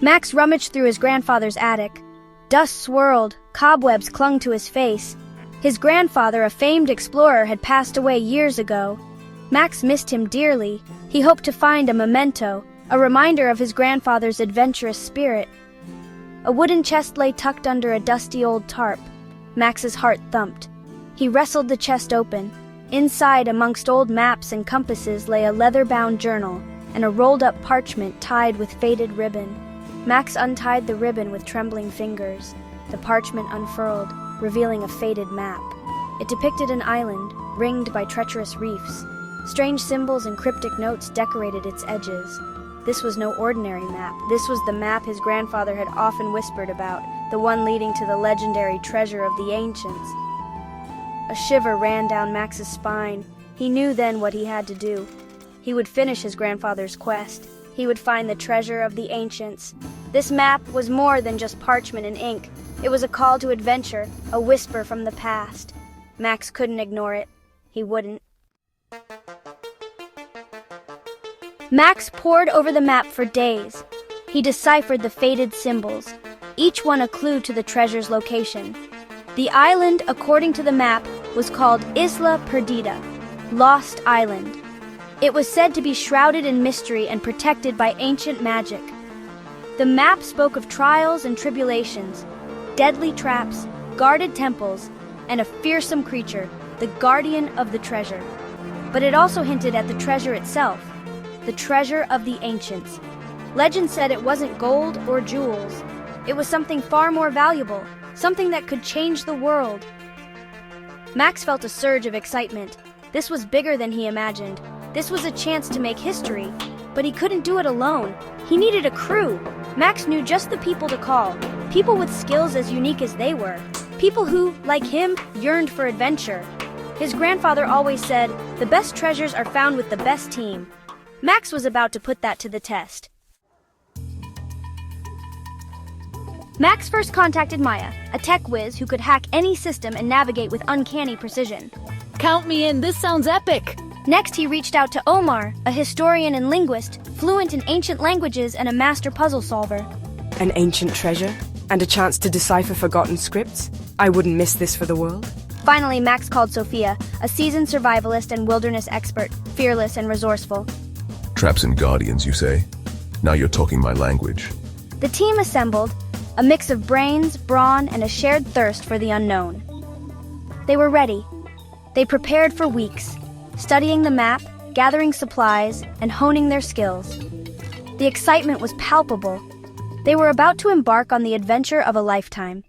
Max rummaged through his grandfather's attic. Dust swirled, cobwebs clung to his face. His grandfather, a famed explorer, had passed away years ago. Max missed him dearly. He hoped to find a memento, a reminder of his grandfather's adventurous spirit. A wooden chest lay tucked under a dusty old tarp. Max's heart thumped. He wrestled the chest open. Inside, amongst old maps and compasses, lay a leather-bound journal and a rolled-up parchment tied with faded ribbon. Max untied the ribbon with trembling fingers. The parchment unfurled, revealing a faded map. It depicted an island, ringed by treacherous reefs. Strange symbols and cryptic notes decorated its edges. This was no ordinary map. This was the map his grandfather had often whispered about, the one leading to the legendary treasure of the ancients. A shiver ran down Max's spine. He knew then what he had to do. He would finish his grandfather's quest. He would find the treasure of the ancients. This map was more than just parchment and ink. It was a call to adventure, a whisper from the past. Max couldn't ignore it. He wouldn't. Max pored over the map for days. He deciphered the faded symbols, each one a clue to the treasure's location. The island, according to the map, was called Isla Perdida, Lost Island. It was said to be shrouded in mystery and protected by ancient magic. The map spoke of trials and tribulations, deadly traps, guarded temples, and a fearsome creature, the guardian of the treasure. But it also hinted at the treasure itself, the treasure of the ancients. Legend said it wasn't gold or jewels. It was something far more valuable, something that could change the world. Max felt a surge of excitement. This was bigger than he imagined. This was a chance to make history, but he couldn't do it alone. He needed a crew. Max knew just the people to call, people with skills as unique as they were, people who, like him, yearned for adventure. His grandfather always said, "The best treasures are found with the best team." Max was about to put that to the test. Max first contacted Maya, a tech whiz who could hack any system and navigate with uncanny precision. Count me in, this sounds epic! Next, he reached out to Omar, a historian and linguist, fluent in ancient languages and a master puzzle solver. An ancient treasure? And a chance to decipher forgotten scripts? I wouldn't miss this for the world. Finally, Max called Sophia, a seasoned survivalist and wilderness expert, fearless and resourceful. Traps and guardians, you say? Now you're talking my language. The team assembled, a mix of brains, brawn, and a shared thirst for the unknown. They were ready. They prepared for weeks, studying the map, gathering supplies, and honing their skills. The excitement was palpable. They were about to embark on the adventure of a lifetime.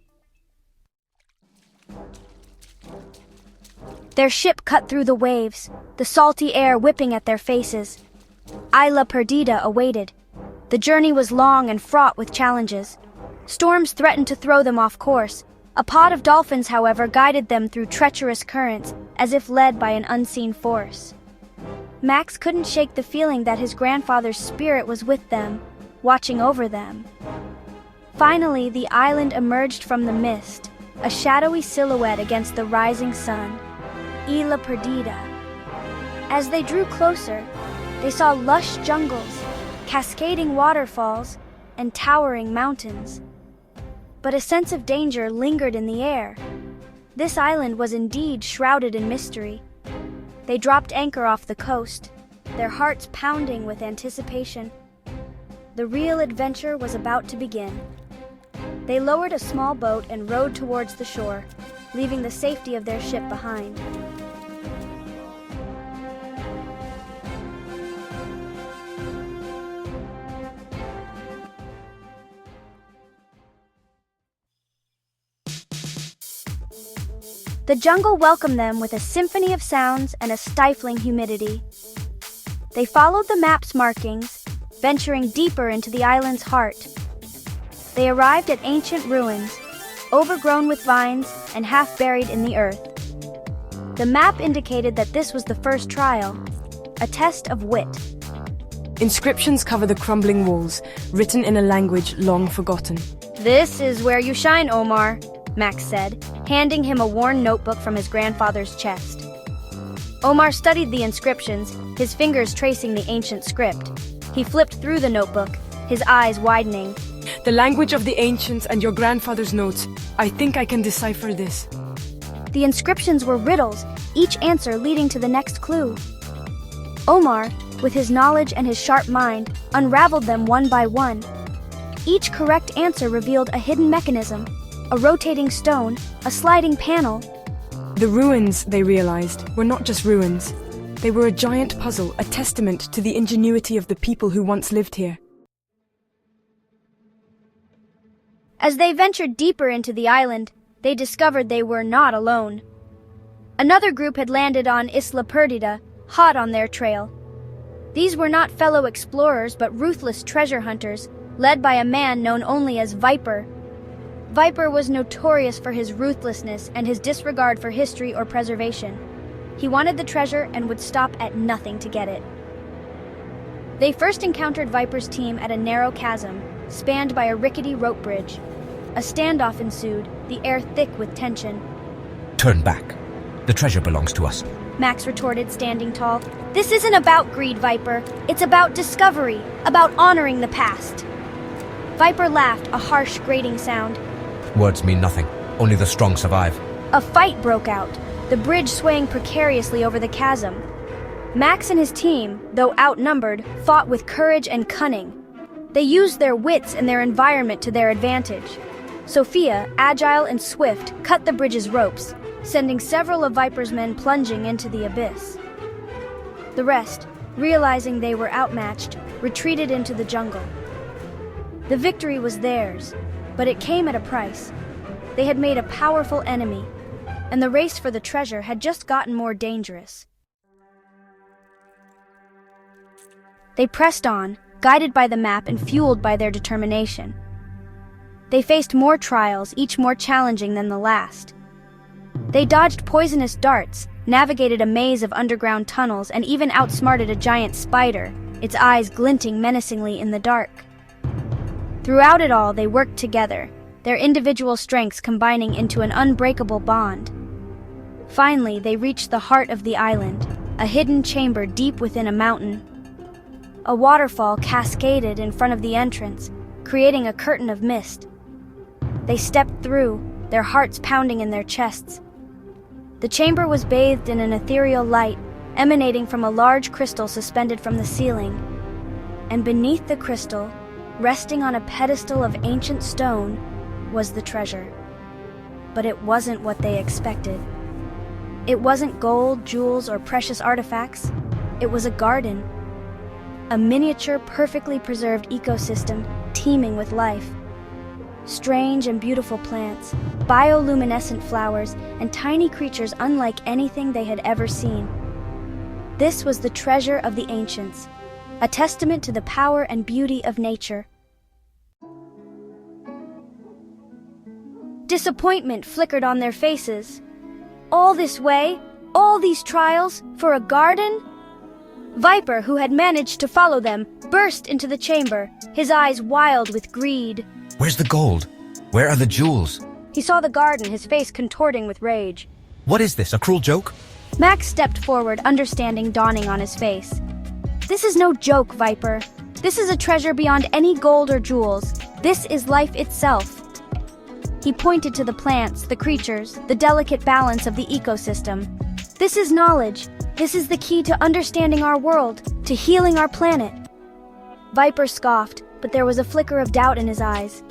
Their ship cut through the waves, the salty air whipping at their faces. Isla Perdida awaited. The journey was long and fraught with challenges. Storms threatened to throw them off course. A pod of dolphins, however, guided them through treacherous currents, as if led by an unseen force. Max couldn't shake the feeling that his grandfather's spirit was with them, watching over them. Finally, the island emerged from the mist, a shadowy silhouette against the rising sun. Isla Perdida. As they drew closer, they saw lush jungles, cascading waterfalls, and towering mountains. But a sense of danger lingered in the air. This island was indeed shrouded in mystery. They dropped anchor off the coast, their hearts pounding with anticipation. The real adventure was about to begin. They lowered a small boat and rowed towards the shore, leaving the safety of their ship behind. The jungle welcomed them with a symphony of sounds and a stifling humidity. They followed the map's markings, venturing deeper into the island's heart. They arrived at ancient ruins, overgrown with vines and half buried in the earth. The map indicated that this was the first trial, a test of wit. Inscriptions cover the crumbling walls, written in a language long forgotten. "This is where you shine, Omar," Max said, handing him a worn notebook from his grandfather's chest. Omar studied the inscriptions, his fingers tracing the ancient script. He flipped through the notebook, his eyes widening. The language of the ancients and your grandfather's notes. I think I can decipher this. The inscriptions were riddles, each answer leading to the next clue. Omar, with his knowledge and his sharp mind, unraveled them one by one. Each correct answer revealed a hidden mechanism, a rotating stone, a sliding panel. The ruins, they realized, were not just ruins. They were a giant puzzle, a testament to the ingenuity of the people who once lived here. As they ventured deeper into the island, they discovered they were not alone. Another group had landed on Isla Perdida, hot on their trail. These were not fellow explorers but ruthless treasure hunters, led by a man known only as Viper. Viper was notorious for his ruthlessness and his disregard for history or preservation. He wanted the treasure and would stop at nothing to get it. They first encountered Viper's team at a narrow chasm, spanned by a rickety rope bridge. A standoff ensued, the air thick with tension. Turn back. The treasure belongs to us. Max retorted, standing tall. This isn't about greed, Viper. It's about discovery, about honoring the past. Viper laughed, a harsh, grating sound. Words mean nothing. Only the strong survive. A fight broke out, the bridge swaying precariously over the chasm. Max and his team, though outnumbered, fought with courage and cunning. They used their wits and their environment to their advantage. Sophia, agile and swift, cut the bridge's ropes, sending several of Viper's men plunging into the abyss. The rest, realizing they were outmatched, retreated into the jungle. The victory was theirs, but it came at a price. They had made a powerful enemy, and the race for the treasure had just gotten more dangerous. They pressed on, guided by the map and fueled by their determination. They faced more trials, each more challenging than the last. They dodged poisonous darts, navigated a maze of underground tunnels, and even outsmarted a giant spider, its eyes glinting menacingly in the dark. Throughout it all, they worked together, their individual strengths combining into an unbreakable bond. Finally, they reached the heart of the island, a hidden chamber deep within a mountain. A waterfall cascaded in front of the entrance, creating a curtain of mist. They stepped through, their hearts pounding in their chests. The chamber was bathed in an ethereal light, emanating from a large crystal suspended from the ceiling. And beneath the crystal, resting on a pedestal of ancient stone, was the treasure. But it wasn't what they expected. It wasn't gold, jewels, or precious artifacts. It was a garden. A miniature, perfectly preserved ecosystem teeming with life. Strange and beautiful plants, bioluminescent flowers, and tiny creatures unlike anything they had ever seen. This was the treasure of the ancients, a testament to the power and beauty of nature. Disappointment flickered on their faces. All this way, all these trials, for a garden? Viper, who had managed to follow them, burst into the chamber, his eyes wild with greed. Where's the gold? Where are the jewels? He saw the garden, his face contorting with rage. What is this, a cruel joke? Max stepped forward, understanding dawning on his face. This is no joke, Viper. This is a treasure beyond any gold or jewels. This is life itself. He pointed to the plants, the creatures, the delicate balance of the ecosystem. This is knowledge. This is the key to understanding our world, to healing our planet. Viper scoffed, but there was a flicker of doubt in his eyes.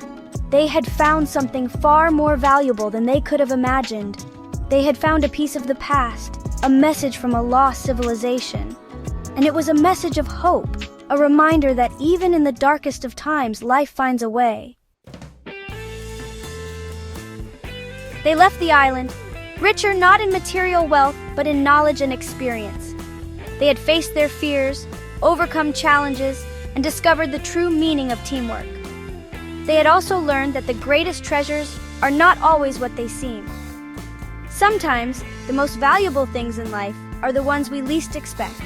They had found something far more valuable than they could have imagined. They had found a piece of the past, a message from a lost civilization. And it was a message of hope, a reminder that even in the darkest of times, life finds a way. They left the island, richer not in material wealth, but in knowledge and experience. They had faced their fears, overcome challenges, and discovered the true meaning of teamwork. They had also learned that the greatest treasures are not always what they seem. Sometimes, the most valuable things in life are the ones we least expect.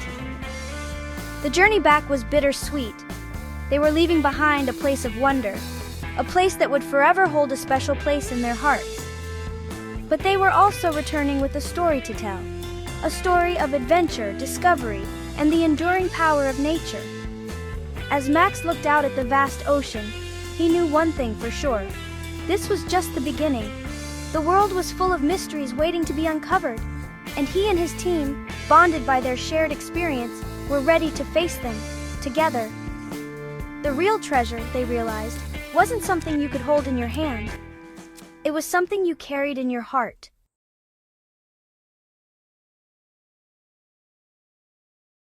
The journey back was bittersweet. They were leaving behind a place of wonder, a place that would forever hold a special place in their hearts. But they were also returning with a story to tell, a story of adventure, discovery, and the enduring power of nature. As Max looked out at the vast ocean, he knew one thing for sure. This was just the beginning. The world was full of mysteries waiting to be uncovered, and he and his team, bonded by their shared experience, were ready to face them, together. The real treasure, they realized, wasn't something you could hold in your hand. It was something you carried in your heart.